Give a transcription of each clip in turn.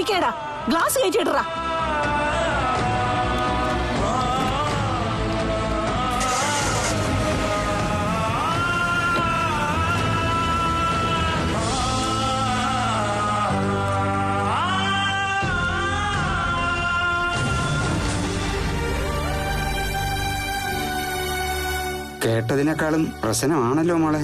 ഇരിക്കേടാ, glass കയറ്റിയിടറാ. കേട്ടതിനേക്കാളും പ്രശ്നമാണല്ലോ മോളെ.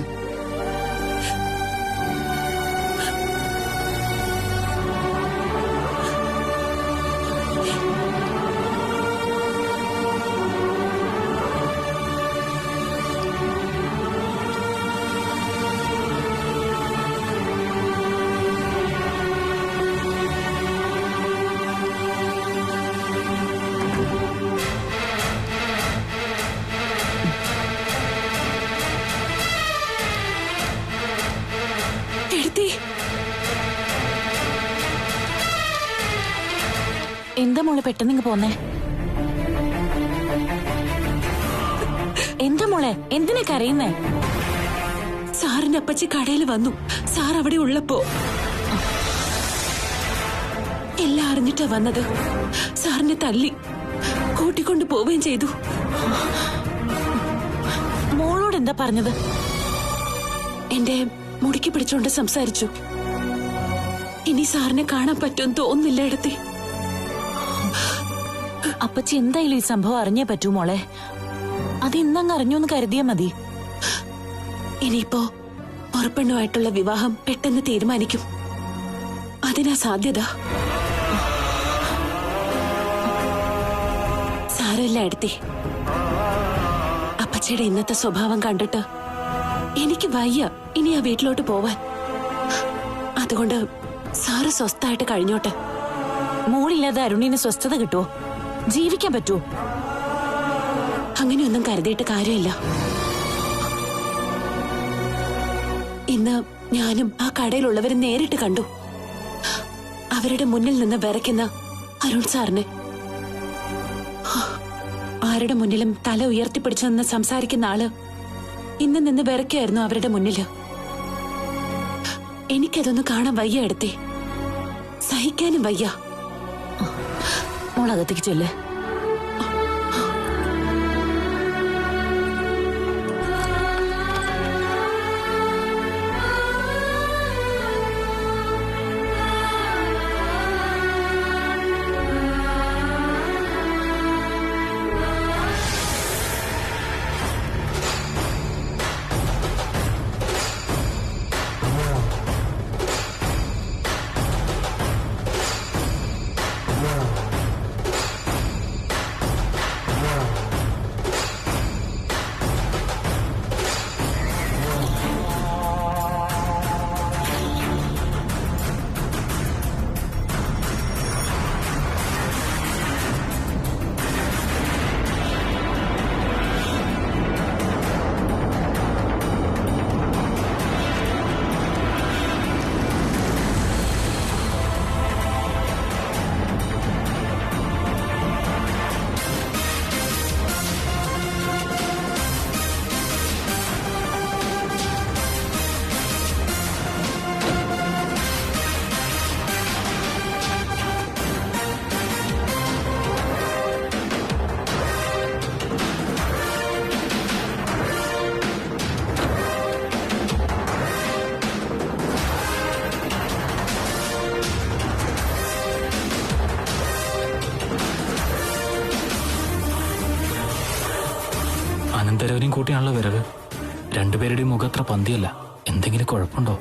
എന്താ മോളെ പെട്ടെന്ന് പോന്നേ? എന്താ മോളെ, എന്തിനാ കരയുന്നേ? സാറിന്റെ അപ്പച്ചി കടയിൽ വന്നു. സാർ അവിടെ ഉള്ളപ്പോ എല്ലാം അറിഞ്ഞിട്ടാ വന്നത്. സാറിനെ തല്ലി കൂട്ടിക്കൊണ്ടു പോവുകയും ചെയ്തു. മോളോട് എന്താ പറഞ്ഞത്? എന്റെ മുടിക്ക് പിടിച്ചോണ്ട് സംസാരിച്ചു. ഇനി സാറിനെ കാണാൻ പറ്റുമെന്ന് തോന്നുന്നില്ല ഇടത്തി. അപ്പച്ചി എന്തായാലും ഈ സംഭവം അറിഞ്ഞേ പറ്റൂ മോളെ. അത് ഇന്നങ്ങ് അറിഞ്ഞൂന്ന് കരുതിയാ മതി. ഇനിയിപ്പോ ഉറപ്പെണ്ണുമായിട്ടുള്ള വിവാഹം പെട്ടെന്ന് തീരുമാനിക്കും. അതിനാ സാധ്യത. സാരമില്ല എടുത്തി. അപ്പച്ചിയുടെ ഇന്നത്തെ സ്വഭാവം കണ്ടിട്ട് എനിക്ക് വയ്യ ഇനി ആ വീട്ടിലോട്ട് പോവാൻ. അതുകൊണ്ട് സാറ് സ്വസ്ഥായിട്ട് കഴിഞ്ഞോട്ടെ. മോളില്ലാതെ അരുണിന് സ്വസ്ഥത കിട്ടുമോ? ജീവിക്കാൻ പറ്റുമോ? അങ്ങനെയൊന്നും കരുതിയിട്ട് കാര്യമില്ല. ഇന്ന് ഞാനും ആ കടയിലുള്ളവരെ നേരിട്ട് കണ്ടു. അവരുടെ മുന്നിൽ നിന്ന് വിറയ്ക്കുന്ന അരുൺ സാറിനെ. ആരുടെ മുന്നിലും തല ഉയർത്തിപ്പിടിച്ചു നിന്ന് സംസാരിക്കുന്ന ആള് ഇന്ന് നിന്ന് വിറയ്ക്കായിരുന്നു അവരുടെ മുന്നില്. എനിക്കതൊന്ന് കാണാൻ വയ്യ എടുത്തേ. സഹിക്കാനും വയ്യ. മോളകത്തേക്ക് ചെല്ലേ. അനന്തരവനെയും കൂട്ടിയാണല്ലോ വരവ്. രണ്ടുപേരുടെയും മുഖം അത്ര പന്തിയല്ല. എന്തെങ്കിലും കുഴപ്പമുണ്ടോ?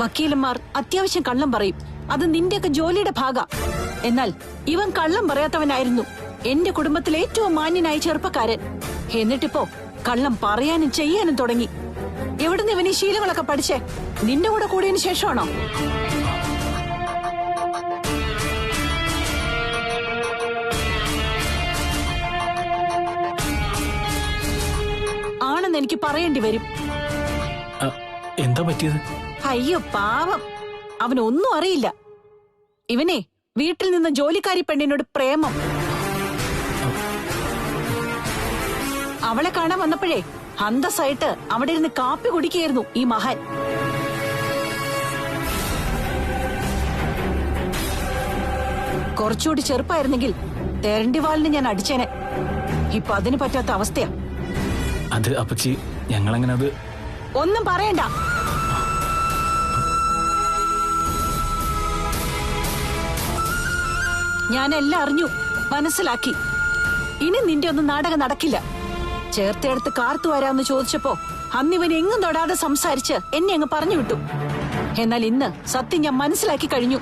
വക്കീലന്മാർ അത്യാവശ്യം കള്ളം പറയും. അത് നിന്റെയൊക്കെ ജോലിയുടെ ഭാഗ. എന്നാൽ ഇവൻ കള്ളം പറയാത്തവനായിരുന്നു. എന്റെ കുടുംബത്തിലെ ഏറ്റവും മാന്യനായ ചെറുപ്പക്കാരൻ. എന്നിട്ടിപ്പോ കള്ളം പറയാനും ചെയ്യാനും തുടങ്ങി. എവിടുന്ന് ഇവൻ ഈ ശീലങ്ങളൊക്കെ പഠിച്ചേ? നിന്റെ കൂടെ കൂടിയതിനു ശേഷമാണോ? ആണെന്ന് എനിക്ക് പറയേണ്ടി വരും. എന്താ പറ്റിയത്? അയ്യോ പാവം, അവനൊന്നും അറിയില്ല. ഇവനെ വീട്ടിൽ നിന്ന് ജോലിക്കാരി പെണ്ണിനോട് പ്രേമം. അവളെ കാണാൻ വന്നപ്പോഴേ അന്തസ്സായിട്ട് അവിടെ ഇരുന്ന് കാപ്പി കുടിക്കുകയായിരുന്നു ഈ മഹാൻ. കുറച്ചുകൂടി ചെറുപ്പായിരുന്നെങ്കിൽ തെരണ്ടിവാലിന് ഞാൻ അടിച്ചേനെ. ഇപ്പൊ അതിന് പറ്റാത്ത അവസ്ഥയാ. അത് അപ്പച്ചി ഞങ്ങളങ്ങനെ അത് ഒന്നും പറയണ്ട. ഞാനെല്ലാം അറിഞ്ഞു, മനസ്സിലാക്കി. ഇനി നിന്റെ ഒന്നും നാടകം നടക്കില്ല. ചേർത്തെടുത്ത് കാർത്തു വരാമെന്ന് ചോദിച്ചപ്പോ അന്നിവൻ എങ്ങും തൊടാതെ സംസാരിച്ച് എന്നെ അങ്ങ് പറഞ്ഞു വിട്ടു. എന്നാൽ ഇന്ന് സത്യം ഞാൻ മനസ്സിലാക്കി കഴിഞ്ഞു.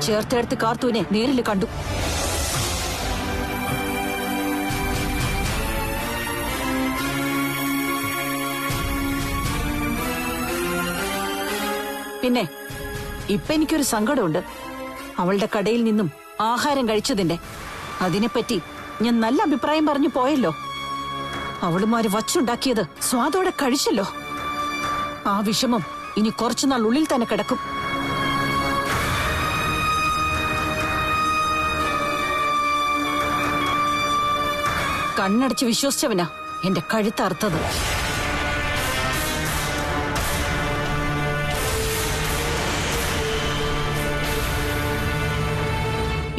ചേർത്തെടുത്ത് കാർത്തുവിനെ നേരിൽ കണ്ടു. പിന്നെ ഇപ്പൊ എനിക്കൊരു സങ്കടമുണ്ട്. അവളുടെ കടയിൽ നിന്നും ആഹാരം കഴിച്ചതിന്റെ. അതിനെപ്പറ്റി ഞാൻ നല്ല അഭിപ്രായം പറഞ്ഞു പോയല്ലോ. അവളുമാര് വച്ചുണ്ടാക്കിയത് സ്വാദോടെ കഴിച്ചല്ലോ. ആ വിഷമം ഇനി കുറച്ചുനാൾ ഉള്ളിൽ തന്നെ കിടക്കും. കണ്ണടച്ച് വിശ്വസിച്ചവനാ എന്റെ കഴുത്തറുത്തത്.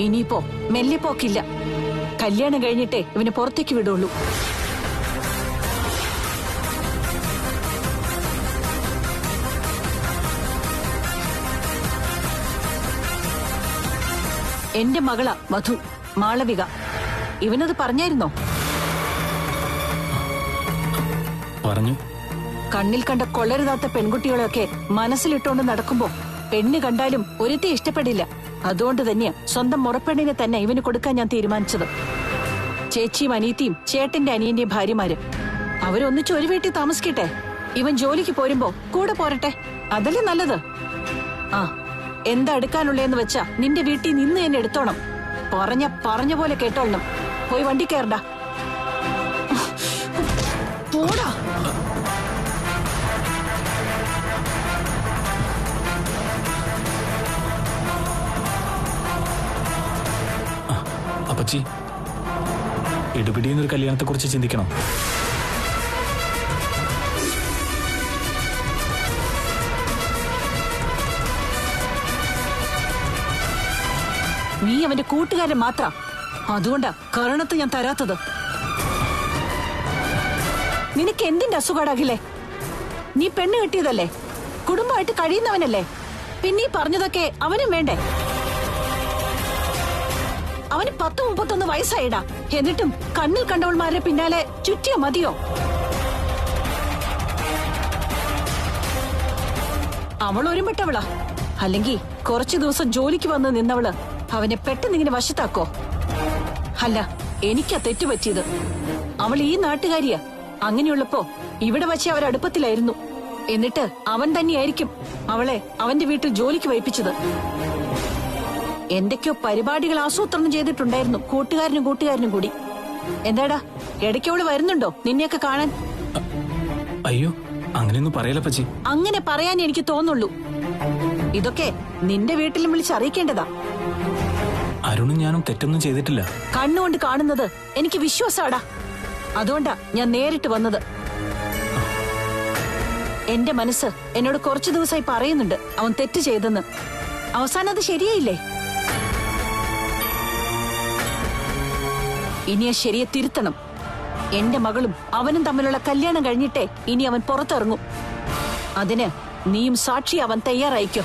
ഇനിയിപ്പോ മെല്ലിപ്പോക്കില്ല. കല്യാണം കഴിഞ്ഞിട്ടേ ഇവന് പുറത്തേക്ക് വിടുള്ളൂ. എന്റെ മകളാ വധു, മാളവിക. ഇവനത് പറഞ്ഞായിരുന്നോ? പറഞ്ഞു. കണ്ണിൽ കണ്ട കൊള്ളരുതാത്ത പെൺകുട്ടികളെയൊക്കെ മനസ്സിലിട്ടോണ്ട് നടക്കുമ്പോ പെണ്ണ് കണ്ടാലും ഒരുത്തെ ഇഷ്ടപ്പെടില്ല. അതുകൊണ്ട് തന്നെയാ സ്വന്തം മുറപ്പെണ്ണിനെ തന്നെ ഇവന് കൊടുക്കാൻ ഞാൻ തീരുമാനിച്ചത്. ചേച്ചിയും അനിയത്തിയും ചേട്ടന്റെ അനിയന്റെയും ഭാര്യമാര് അവരൊന്നിച്ച് ഒരു വീട്ടിൽ താമസിക്കട്ടെ. ഇവൻ ജോലിക്ക് പോരുമ്പോ കൂടെ പോരട്ടെ. അതല്ലേ നല്ലത്. ആ, എന്താ എടുക്കാനുള്ളതെന്ന് വെച്ചാ നിന്റെ വീട്ടിൽ നിന്ന് തന്നെ എടുത്തോണം. പറഞ്ഞ പോലെ കേട്ടോളണം. പോയി വണ്ടി കയറണ്ട. പോടാ. അപ്പച്ചി, ഇടുപിടിയെന്നൊരു കല്യാണത്തെ കുറിച്ച് ചിന്തിക്കണം. നീ അവന്റെ കൂട്ടുകാരൻ മാത്രം. അതുകൊണ്ടാ കരുണത്ത് ഞാൻ തരാത്തത്. നിനക്ക് എന്തിന്റെ അസുഖാടാകില്ലേ? നീ പെണ്ണ് കിട്ടിയതല്ലേ, കുടുംബമായിട്ട് കഴിയുന്നവനല്ലേ. പിന്നെ ഈ പറഞ്ഞതൊക്കെ അവനും വേണ്ടേ? അവന് 10-31 വയസ്സായിടാ. എന്നിട്ടും കണ്ണിൽ കണ്ടവൾമാരുടെ പിന്നാലെ ചുറ്റിയ മതിയോ? അവൾ ഒരുമിട്ടവളാ. അല്ലെങ്കിൽ കുറച്ചു ദിവസം ജോലിക്ക് വന്ന് നിന്നവള് അവനെ പെട്ടെന്ന് ഇങ്ങനെ വശത്താക്കോ? അല്ല, എനിക്കാ തെറ്റുപറ്റിയത്. അവൾ ഈ നാട്ടുകാരിയാ. അങ്ങനെയുള്ളപ്പോ ഇവിടെ വച്ച് അവരടുപ്പത്തിലായിരുന്നു. എന്നിട്ട് അവൻ തന്നെയായിരിക്കും അവളെ അവന്റെ വീട്ടിൽ ജോലിക്ക് വയ്പ്പിച്ചത്. എന്തൊക്കെയോ പരിപാടികൾ ആസൂത്രണം ചെയ്തിട്ടുണ്ടായിരുന്നു കൂട്ടുകാരനും കൂടി. എന്താടാ, ഇടയ്ക്കവള് വരുന്നുണ്ടോ നിന്നെയൊക്കെ കാണാൻ? അയ്യോ, അങ്ങനെയൊന്നും പറയല പച്ചി. അങ്ങനെ പറയാൻ എനിക്ക് തോന്നുള്ളൂ. ഇതൊക്കെ നിന്റെ വീട്ടിലും വിളിച്ചറിയിക്കേണ്ടതാ. അരുണും ഞാനും തെറ്റൊന്നും ചെയ്തിട്ടില്ല. കണ്ണുകൊണ്ട് കാണുന്നത് എനിക്ക് വിശ്വാസാടാ. അതുകൊണ്ടാ ഞാൻ നേരിട്ട് വന്നത്. എന്റെ മനസ്സ് എന്നോട് കുറച്ചു ദിവസമായി പറയുന്നുണ്ട് അവൻ തെറ്റ് ചെയ്തെന്ന്. അവസാനം അത് ശരിയായില്ലേ? ഇനി ആ ശരിയെ തിരുത്തണം. എന്റെ മകളും അവനും തമ്മിലുള്ള കല്യാണം കഴിഞ്ഞിട്ടേ ഇനി അവൻ പുറത്തിറങ്ങും. അതിന് നീയും സാക്ഷിയാവാൻ തയ്യാറായിക്കോ.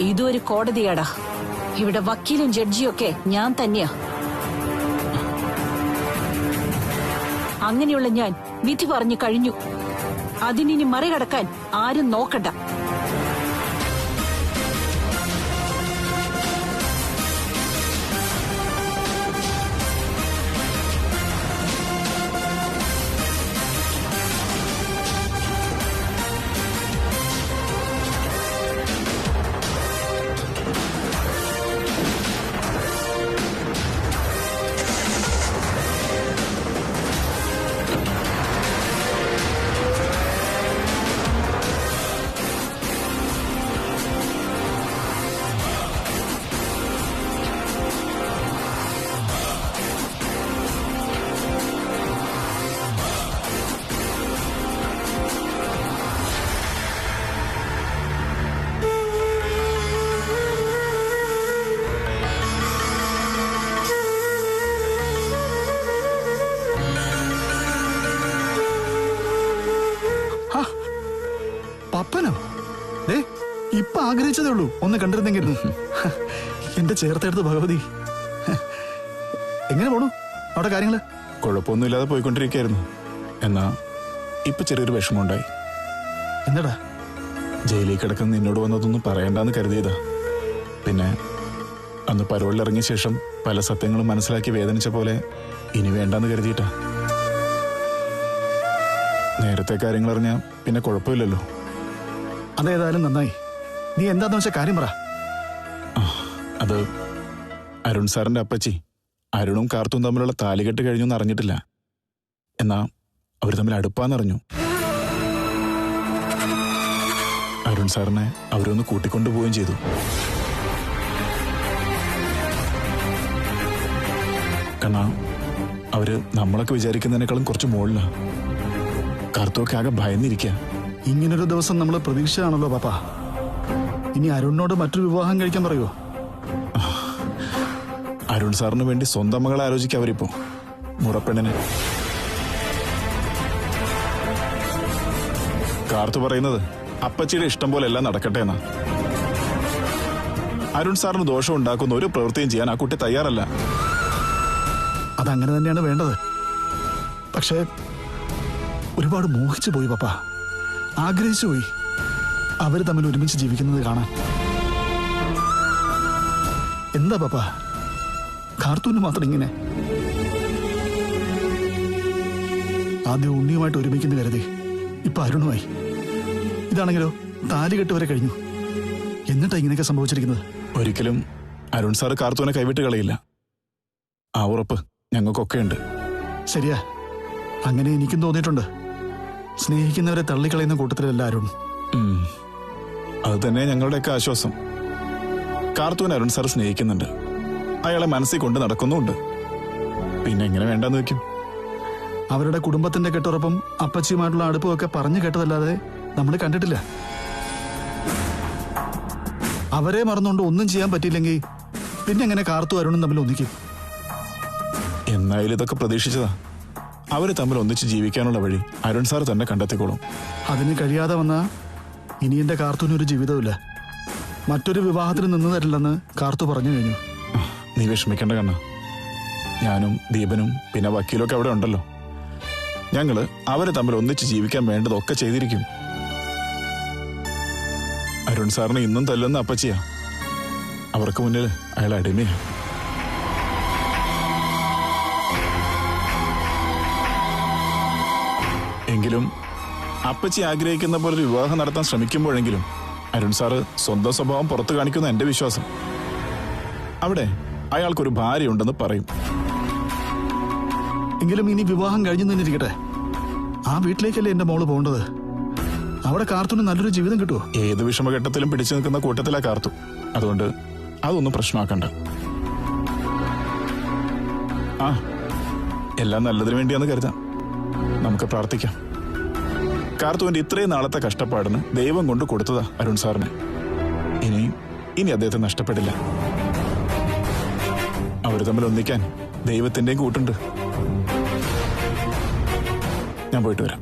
ഇതൊരു കോടതിയാടാ. ഇവിടെ വക്കീലും ജഡ്ജിയും ഒക്കെ ഞാൻ തന്നെയാ. അങ്ങനെയുള്ള ഞാൻ വിധി പറഞ്ഞു കഴിഞ്ഞു. അതിനി മറികടക്കാൻ ആരും നോക്കണ്ട. ആഗ്രഹിച്ചതേ ഉള്ളൂ ഒന്ന് കണ്ടിരുന്നെങ്കിൽ. എന്റെ ചേർത്തെടുത്ത് ഭഗവതി. എങ്ങനെ പോണു അവിടെ കാര്യങ്ങള്? കുഴപ്പമൊന്നുമില്ലാതെ പോയിക്കൊണ്ടിരിക്കുകയായിരുന്നു. എന്നാ ഇപ്പൊ ചെറിയൊരു വിഷമമുണ്ടായി. എന്താടാ? ജയിലിൽ കിടക്കുന്ന നിന്നോട് വന്നതൊന്നും പറയണ്ടെന്ന് കരുതിയതാ. പിന്നെ അന്ന് പരോളിൽ ഇറങ്ങിയ ശേഷം പല സത്യങ്ങളും മനസ്സിലാക്കി വേദനിച്ച പോലെ ഇനി വേണ്ടെന്ന് കരുതിയിട്ടാ. നേരത്തെ കാര്യങ്ങൾ അറിഞ്ഞാൽ പിന്നെ കുഴപ്പമില്ലല്ലോ. അതേതായാലും നന്നായി. നീ എന്താന്ന് വെച്ചാൽ കാര്യം പറ. അത് അരുൺ സാറിന്റെ അപ്പച്ചി അരുണും കാർത്തും തമ്മിലുള്ള താലികെട്ട് കഴിഞ്ഞൊന്നും അറിഞ്ഞിട്ടില്ല. എന്നാ അവർ തമ്മിൽ അടുപ്പാന്നറിഞ്ഞു. അരുൺ സാറിനെ അവരൊന്ന് കൂട്ടിക്കൊണ്ടുപോവുകയും ചെയ്തു. കാരണം അവര് നമ്മളൊക്കെ വിചാരിക്കുന്നതിനേക്കാളും കുറച്ച് മുകളിലാ. കാർത്തുവൊക്കെ ആകെ ഭയന്നിരിക്കുക. ഇങ്ങനൊരു ദിവസം നമ്മൾ പ്രതീക്ഷയാണല്ലോ പാപ്പ. ഇനി അരുണിനോട് മറ്റൊരു വിവാഹം കഴിക്കാൻ പറയുമോ? അരുൺ സാറിന് വേണ്ടി സ്വന്തം മകളെ ആലോചിക്കുക അവരിപ്പോ. മുറപ്പെണ്ണിന്. കാർത്തു പറയുന്നത് അപ്പച്ചിയുടെ ഇഷ്ടം പോലെ എല്ലാം നടക്കട്ടെ എന്നാ. അരുൺ സാറിന് ദോഷം ഉണ്ടാക്കുന്ന ഒരു പ്രവൃത്തിയും ചെയ്യാൻ ആ കുട്ടി തയ്യാറല്ല. അതങ്ങനെ തന്നെയാണ് വേണ്ടത്. പക്ഷേ ഒരുപാട് മോഹിച്ചു പോയി പാപ്പ. ആഗ്രഹിച്ചു പോയി അവര് തമ്മിൽ ഒരുമിച്ച് ജീവിക്കുന്നത് കാണാൻ. എന്താ പാപ്പ കാർത്തൂന് മാത്രം ഇങ്ങനെ? ആദ്യം ഉണ്ണിയുമായിട്ട് ഒരുമിക്കുന്ന കരുതി ഇപ്പൊ അരുണുമായി. ഇതാണെങ്കിലോ താലികെട്ട് വരെ കഴിഞ്ഞു. എന്നിട്ടാ ഇങ്ങനെയൊക്കെ സംഭവിച്ചിരിക്കുന്നത്? ഒരിക്കലും അരുൺ സാറ് കാർത്തൂനെ കൈവിട്ട് കളയില്ല. ആ ഉറപ്പ് ഞങ്ങൾക്കൊക്കെ ഉണ്ട്. ശരിയാ, അങ്ങനെ എനിക്കും തോന്നിയിട്ടുണ്ട്. സ്നേഹിക്കുന്നവരെ തള്ളിക്കളയുന്ന കൂട്ടത്തിലല്ല അരുൺ. അത് തന്നെ ഞങ്ങളുടെയൊക്കെ ആശ്വാസം. കാർത്തൂൻ അരുൺ സാർ സ്നേഹിക്കുന്നുണ്ട്. അയാളെ മനസ്സിൽ കൊണ്ട് നടക്കുന്നുണ്ട്. പിന്നെ എങ്ങനെ വേണ്ടെന്ന് വെക്കും? അവരുടെ കുടുംബത്തിന്റെ കെട്ടുറപ്പും അപ്പച്ചിയുമായിട്ടുള്ള അടുപ്പും ഒക്കെ പറഞ്ഞു കേട്ടതല്ലാതെ നമ്മൾ കണ്ടിട്ടില്ല. അവരെ മറന്നുകൊണ്ട് ഒന്നും ചെയ്യാൻ പറ്റിയില്ലെങ്കിൽ പിന്നെ എങ്ങനെ കാർത്തു അരുണും തമ്മിൽ ഒന്നിക്കും? എന്നായാലും ഇതൊക്കെ പ്രതീക്ഷിച്ചതാ. അവര് തമ്മിൽ ഒന്നിച്ച് ജീവിക്കാനുള്ള വഴി അരുൺ സാർ തന്നെ കണ്ടെത്തിക്കോളും. അതിന് കഴിയാതെ വന്നാ ഇനി എന്റെ കാർത്തൂനൊരു ജീവിതമില്ല. മറ്റൊരു വിവാഹത്തിന് നിന്ന് തരില്ലെന്ന് കാർത്തു പറഞ്ഞു കഴിഞ്ഞു. നീ വിഷമിക്കേണ്ട കണ്ണ. ഞാനും ദീപനും പിന്നെ വക്കീലൊക്കെ അവിടെ ഉണ്ടല്ലോ. ഞങ്ങള് അവരെ തമ്മിൽ ഒന്നിച്ച് ജീവിക്കാൻ വേണ്ടതൊക്കെ ചെയ്തിരിക്കും. അരുൺ സാറിനെ ഇന്നും തല്ലുന്ന അപ്പച്ചിയാ. അവർക്ക് മുന്നിൽ അയാൾ അടിമയാ. എങ്കിലും അപ്പച്ചി ആഗ്രഹിക്കുന്ന പോലെ ഒരു വിവാഹം നടത്താൻ ശ്രമിക്കുമ്പോഴെങ്കിലും അരുൺ സാറ് സ്വന്തം സ്വഭാവം പുറത്തു കാണിക്കുന്ന എന്റെ വിശ്വാസം. അവിടെ അയാൾക്കൊരു ഭാര്യയുണ്ടെന്ന് പറയും. എങ്കിലും ഇനി വിവാഹം കഴിഞ്ഞു തന്നെ ഇരിക്കട്ടെ. ആ വീട്ടിലേക്കല്ലേ എന്റെ മോള് പോകേണ്ടത്. അവിടെ കാർത്തൂന് നല്ലൊരു ജീവിതം കിട്ടുമോ? ഏത് വിഷമഘട്ടത്തിലും പിടിച്ചു നിൽക്കുന്ന കൂട്ടത്തിലാ കാർത്തു. അതുകൊണ്ട് അതൊന്നും പ്രശ്നമാക്കണ്ട. ആ, എല്ലാം നല്ലതിനു വേണ്ടിയാന്ന് കരുതാം. നമുക്ക് പ്രാർത്ഥിക്കാം. കാർത്തുവിന്റെ ഇത്രയും നാളത്തെ കഷ്ടപ്പാടിന് ദൈവം കൊണ്ട് കൊടുത്തതാ അരുൺ സാറിന്. ഇനി അദ്ദേഹത്തെ നഷ്ടപ്പെടില്ല. അവർ തമ്മിൽ ഒന്നിക്കാൻ ദൈവത്തിന്റെയും കൂട്ടുണ്ട്. ഞാൻ പോയിട്ട് വരാം.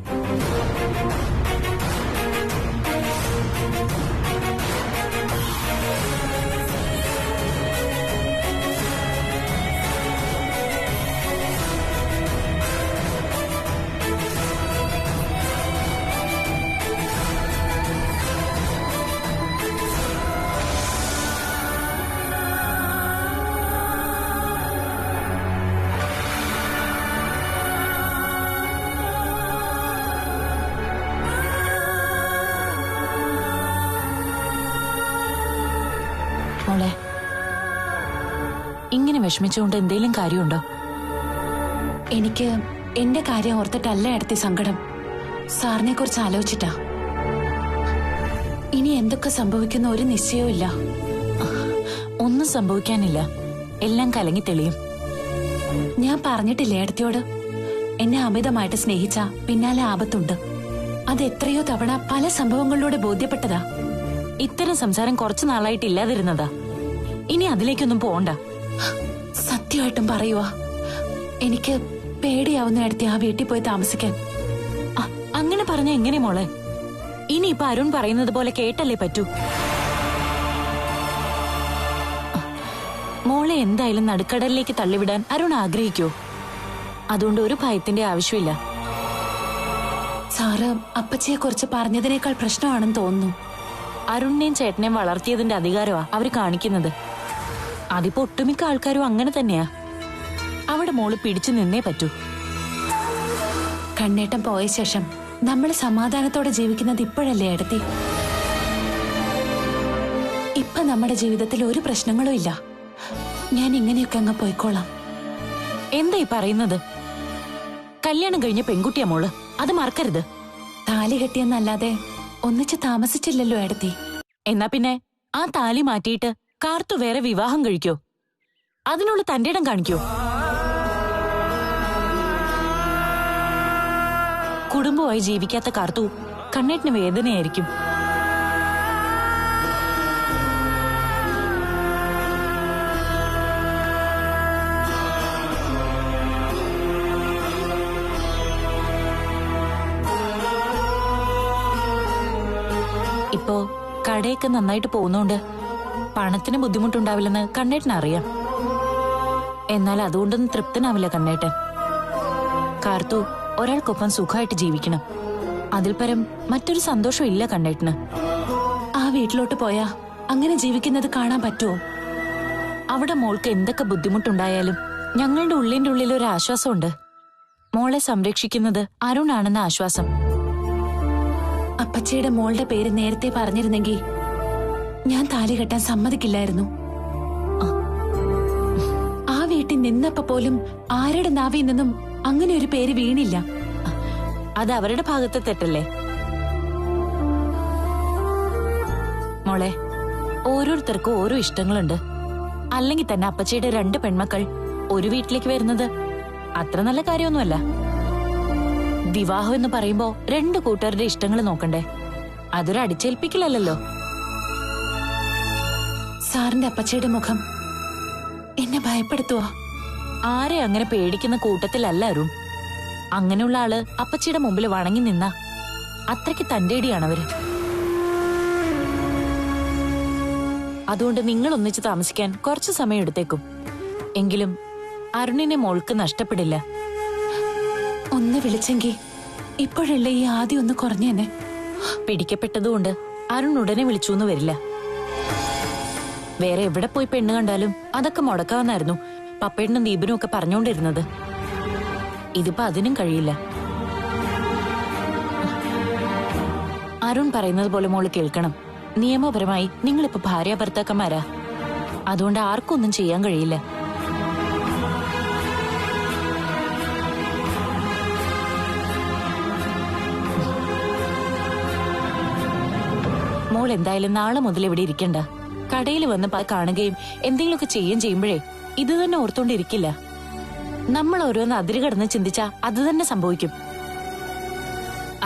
മോളെ, ഇങ്ങനെ വിഷമിച്ചുകൊണ്ട് എന്തേലും കാര്യമുണ്ടോ? എനിക്ക് എന്റെ കാര്യം ഓർത്തിട്ടല്ല എടുത്തി സങ്കടം. സാറിനെ കുറിച്ച് ആലോചിച്ചിട്ടാ. ഇനി എന്തൊക്കെ സംഭവിക്കുന്ന ഒരു നിശ്ചയവും ഇല്ല. ഒന്നും സംഭവിക്കാനില്ല. എല്ലാം കലങ്ങി തെളിയും. ഞാൻ പറഞ്ഞിട്ടില്ലേ ഏടത്തിയോട്, എന്നെ അമിതമായിട്ട് സ്നേഹിച്ച പിന്നാലെ ആപത്തുണ്ട്. അത് എത്രയോ തവണ പല സംഭവങ്ങളിലൂടെ ബോധ്യപ്പെട്ടതാ. ഇത്തരം സംസാരം കുറച്ചു നാളായിട്ട് ഇല്ലാതിരുന്നതാ. ഇനി അതിലേക്കൊന്നും പോണ്ട. സത്യമായിട്ടും പറയുവാ, എനിക്ക് പേടിയാവുന്ന അടുത്ത് ആ വീട്ടിൽ പോയി താമസിക്കാൻ. അങ്ങനെ പറഞ്ഞ എങ്ങനെ മോളെ? ഇനിയിപ്പൊ അരുൺ പറയുന്നത് പോലെ കേട്ടല്ലേ പറ്റൂ. മോളെ എന്തായാലും നടുക്കടലിലേക്ക് തള്ളിവിടാൻ അരുൺ ആഗ്രഹിക്കോ? അതുകൊണ്ട് ഒരു ഭയത്തിന്റെ ആവശ്യമില്ല. സാറ് അപ്പച്ചയെ കുറിച്ച് പറഞ്ഞതിനേക്കാൾ പ്രശ്നമാണെന്ന് തോന്നുന്നു. അരുണിനെയും ചേട്ടനെയും വളർത്തിയതിന്റെ അധികാരമാ അവര് കാണിക്കുന്നത്. അതിപ്പോ ഒട്ടുമിക്ക ആൾക്കാരും അങ്ങനെ തന്നെയാ. അവിടെ മോള് പിടിച്ചു നിന്നേ പറ്റൂ. കണ്ണേട്ടം പോയ ശേഷം നമ്മൾ സമാധാനത്തോടെ ജീവിക്കുന്നത് ഇപ്പോഴല്ലേ ഏടത്തി? ഇപ്പൊ നമ്മുടെ ജീവിതത്തിൽ ഒരു പ്രശ്നങ്ങളും ഇല്ല. ഞാൻ ഇങ്ങനെയൊക്കെ അങ്ങ് പോയിക്കോളാം. എന്താ ഈ പറയുന്നത്? കല്യാണം കഴിഞ്ഞ പെൺകുട്ടിയാ മോള്, അത് മറക്കരുത്. താലി കെട്ടിയെന്നല്ലാതെ ഒന്നിച്ച് താമസിച്ചില്ലല്ലോ ഏടത്തി. എന്നാ പിന്നെ ആ താലി മാറ്റിയിട്ട് കാർത്തു വേറെ വിവാഹം കഴിക്കോ? അതിനുള്ള തന്റെ ഇടം കാണിക്കോ? കുടുംബമായി ജീവിക്കാത്ത കാർത്തു കണ്ണേട്ടിന് വേദനയായിരിക്കും. ഇപ്പോ കടയൊക്കെ നന്നായിട്ട് പോകുന്നോണ്ട് പണത്തിന് ബുദ്ധിമുട്ടുണ്ടാവില്ലെന്ന് കണ്ണേട്ടനറിയാം. എന്നാൽ അതുകൊണ്ടൊന്നും തൃപ്തനാവില്ല കണ്ണേട്ടൻ. കാർത്തു ഒരാൾക്കൊപ്പം സുഖമായിട്ട് ജീവിക്കണം. അതിൽ പരം മറ്റൊരു സന്തോഷം ഇല്ല കണ്ണേട്ടന്. ആ വീട്ടിലോട്ട് പോയാ അങ്ങനെ ജീവിക്കുന്നത് കാണാൻ പറ്റുമോ? അവിടെ മോൾക്ക് എന്തൊക്കെ ബുദ്ധിമുട്ടുണ്ടായാലും ഞങ്ങളുടെ ഉള്ളിന്റെ ഉള്ളിൽ ഒരു ആശ്വാസമുണ്ട്. മോളെ സംരക്ഷിക്കുന്നത് അരുണാണെന്ന ആശ്വാസം. അപ്പച്ചയുടെ മോളുടെ പേര് നേരത്തെ പറഞ്ഞിരുന്നെങ്കിൽ ഞാൻ താലി കെട്ടാൻ സമ്മതിക്കില്ലായിരുന്നു. ആ വീട്ടിൽ നിന്നപ്പോ പോലും ആരുടെ നാവിൽ നിന്നും അങ്ങനെ ഒരു പേര് വീണില്ല. അത് അവരുടെ ഭാഗത്തെ തെറ്റല്ലേ മോളെ? ഓരോരുത്തർക്കും ഓരോ ഇഷ്ടങ്ങളുണ്ട്. അല്ലെങ്കിൽ തന്നെ അപ്പച്ചയുടെ 2 പെൺമക്കൾ ഒരു വീട്ടിലേക്ക് വരുന്നത് അത്ര നല്ല കാര്യമൊന്നുമല്ല. വിവാഹം എന്ന് പറയുമ്പോ 2 കൂട്ടരുടെ ഇഷ്ടങ്ങൾ നോക്കണ്ടേ? അതൊരു അടിച്ചേൽപ്പിക്കലല്ലോ. സാറിന്റെ അപ്പച്ചയുടെ മുഖം എന്നെ ഭയപ്പെടുത്തുവാ. ആരെ അങ്ങനെ പേടിക്കുന്ന കൂട്ടത്തിലല്ല അരുൺ. അങ്ങനെയുള്ള ആള് അപ്പച്ചിയുടെ മുമ്പിൽ വണങ്ങി നിന്ന അത്രയ്ക്ക് തന്റേടിയാണവര്. അതുകൊണ്ട് നിങ്ങൾ ഒന്നിച്ച് താമസിക്കാൻ കുറച്ചു സമയം എടുത്തേക്കും. എങ്കിലും അരുണിനെ മോൾക്ക് നഷ്ടപ്പെടില്ല. ഒന്ന് വിളിച്ചെങ്കിൽ ഇപ്പോഴല്ലേ ഈ ആദ്യം ഒന്ന് കുറഞ്ഞേനെ. പിടിക്കപ്പെട്ടതുകൊണ്ട് അരുൺ ഉടനെ വിളിച്ചൂന്ന് വരില്ല. വേറെ എവിടെ പോയി പെണ്ണ് കണ്ടാലും അതൊക്കെ മുടക്കാമെന്നായിരുന്നു പപ്പേട്ടനും ദീപനും ഒക്കെ പറഞ്ഞുകൊണ്ടിരുന്നത്. ഇതിപ്പോ അതിനും കഴിയില്ല. അരുൺ പറയുന്നത് പോലെ മോള് കേൾക്കണം. നിയമപരമായി നിങ്ങളിപ്പോ ഭാര്യ ഭർത്താക്കന്മാരാ. അതുകൊണ്ട് ആർക്കും ഒന്നും ചെയ്യാൻ കഴിയില്ല. മോൾ എന്തായാലും നാളെ മുതൽ ഇവിടെ ഇരിക്കണ്ട. കടയിൽ വന്ന് കാണുകയും എന്തെങ്കിലുമൊക്കെ ചെയ്യുമ്പോഴേ ഇത് തന്നെ ഓർത്തോണ്ടിരിക്കില്ല. നമ്മൾ ഓരോന്ന് അതിരുകടന്ന് ചിന്തിച്ചാ അത് തന്നെ സംഭവിക്കും.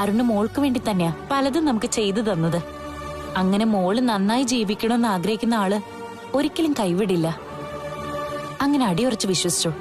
അരുണ് മോൾക്ക് വേണ്ടി തന്നെയാ പലതും നമുക്ക് ചെയ്തു തന്നത്. അങ്ങനെ മോള് നന്നായി ജീവിക്കണമെന്ന് ആഗ്രഹിക്കുന്ന ആള് ഒരിക്കലും കൈവിടില്ല. അങ്ങനെ അടിയുറച്ച് വിശ്വസിച്ചു.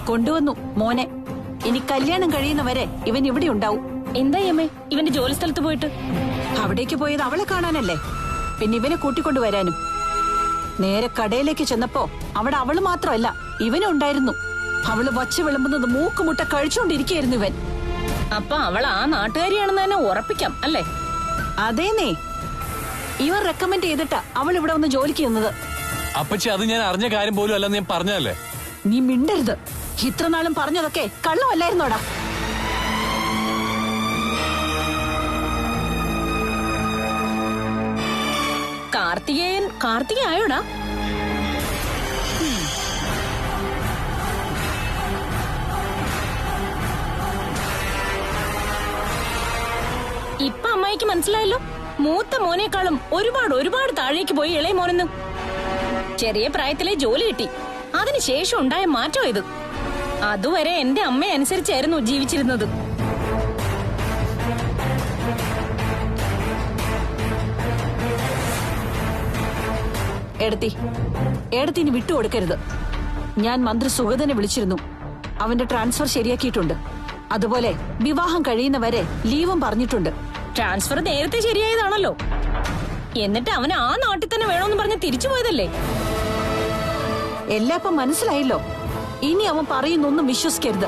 കൊണ്ടുവന്നു മോനെ. ഇനി കല്യാണം കഴിയുന്നവരെ ഇവൻ ഇവിടെ ഉണ്ടാവും. എന്തായി അമ്മേ ഇവന്റെ ജോലി സ്ഥലത്ത് പോയിട്ട്? അവിടേക്ക് പോയത് അവളെ കാണാനല്ലേ, പിന്നെ ഇവനെ കൂട്ടിക്കൊണ്ടുവരാനും. നേരെ കടയിലേക്ക് ചെന്നപ്പോ അവിടെ അവള് മാത്രമല്ല ഇവനും ഉണ്ടായിരുന്നു. അവള് വച്ച് വിളമ്പുന്നത് മൂക്കുമുട്ട കഴിച്ചുകൊണ്ടിരിക്കുകയായിരുന്നു ഇവൻ. അപ്പൊ അവൾ ആ നാട്ടുകാരിയാണെന്ന് തന്നെ ഉറപ്പിക്കാം അല്ലേ? അതേന്നേ, ഇവൻ റെക്കമെൻഡ് ചെയ്തിട്ടാ അവൾ ഇവിടെ വന്ന് ജോലിക്ക് ചെയ്യുന്നത്. അപ്പച്ചി അത് ഞാൻ അറിഞ്ഞ കാര്യം പോലും അല്ലെന്ന് ഞാൻ പറഞ്ഞതല്ലേ. നീ മിണ്ടരുത്. ഇത്ര നാളും പറഞ്ഞതൊക്കെ കള്ളമല്ലായിരുന്നോടാ? കാർത്തികയായോടാ? ഇപ്പൊ അമ്മായിക്ക് മനസ്സിലായല്ലോ, മൂത്ത മോനേക്കാളും ഒരുപാട് താഴേക്ക് പോയി ഇളയ മോനെന്ന്. ചെറിയ പ്രായത്തിലെ ജോലി കിട്ടി, അതിനുശേഷം ഉണ്ടായ മാറ്റം ഇത്. അതുവരെ എന്റെ അമ്മയെ അനുസരിച്ചായിരുന്നു ജീവിച്ചിരുന്നത്. ഏടത്തിന് വിട്ടുകൊടുക്കരുത്. ഞാൻ മന്ത്രി സുഗതനെ വിളിച്ചിരുന്നു. അവന്റെ ട്രാൻസ്ഫർ ശരിയാക്കിയിട്ടുണ്ട്. അതുപോലെ വിവാഹം കഴിയുന്നവരെ ലീവും പറഞ്ഞിട്ടുണ്ട്. ട്രാൻസ്ഫർ നേരത്തെ ശരിയായതാണല്ലോ. എന്നിട്ട് അവന് ആ നാട്ടിൽ തന്നെ വേണമെന്ന് പറഞ്ഞ് തിരിച്ചു പോയതല്ലേ? എല്ലാം ഇപ്പം മനസ്സിലായല്ലോ. ഇനി അവൻ പറയുന്നൊന്നും വിശ്വസിക്കരുത്.